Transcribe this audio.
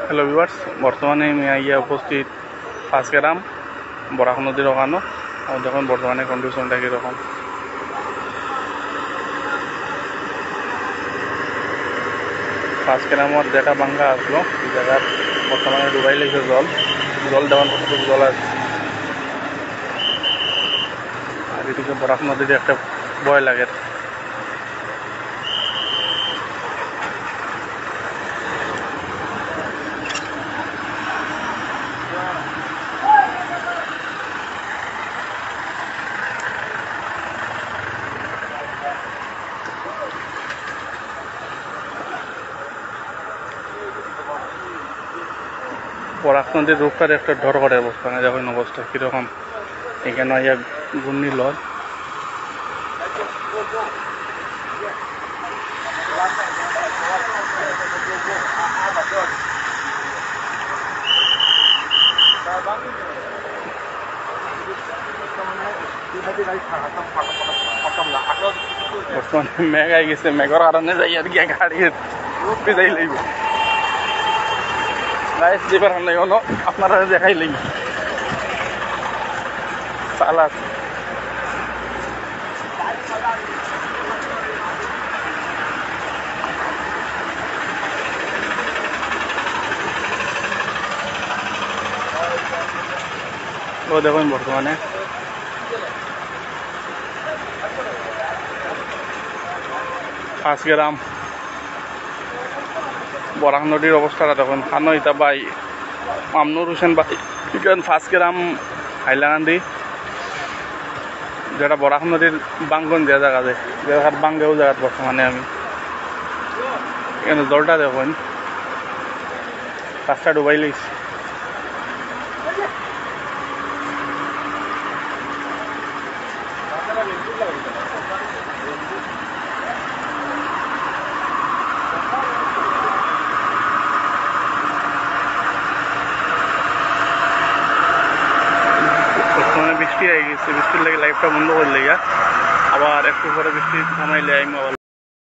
Hello viewers, বর্তমানে আমি আইয়া উপস্থিত পাঁচগ্রাম বরাক নদীর ওখানো। দেখুন বর্তমানে কন্ডিশনটা কীরকম। পাঁচগ্রামের যেটা বাঙ্গা আসলো এই জায়গার বর্তমানে ডুবাই লেগেছে জল দেওয়ার কতটুকু জল আছে। আর এদিকে বরাক নদীতে একটা ভয় লাগে। বরাক নদীর রূপটার একটা ডর করে অবস্থা না, যখন অবস্থা কীরকম। এখানে আইয়া ঘূর্ণি লয়। বর্তমানে মেঘ আই গেছে, মেঘর কারণে যাই আর কি গাড়ি রূপে যাই লাগব। গাইস যেবার নাই কোনো আপনারা দেখাই লাগবে চালাক। ও দেখুন বর্তমানে পাঁচগ্রাম বরাক নদীর অবস্থাটা দেখুন। খানো ইতা বাই মামনুর হোসেন বাই পাঁচগ্রাম হাইলাকান্দি, যেটা বরাক নদীর বাঙ্গন যে জায়গাতে জায়গার বাঙ্গেও জায়গাত বর্তমানে আমি এখানে জলটা দেখুন, রাস্তা ডুবাই লিখছি। বর্তমানে বৃষ্টি হয়ে গেছে, বৃষ্টির লাগে লাইফটা বন্ধ করে লেগে আবার একটু পরে বৃষ্টি থামাইলে আমি আবার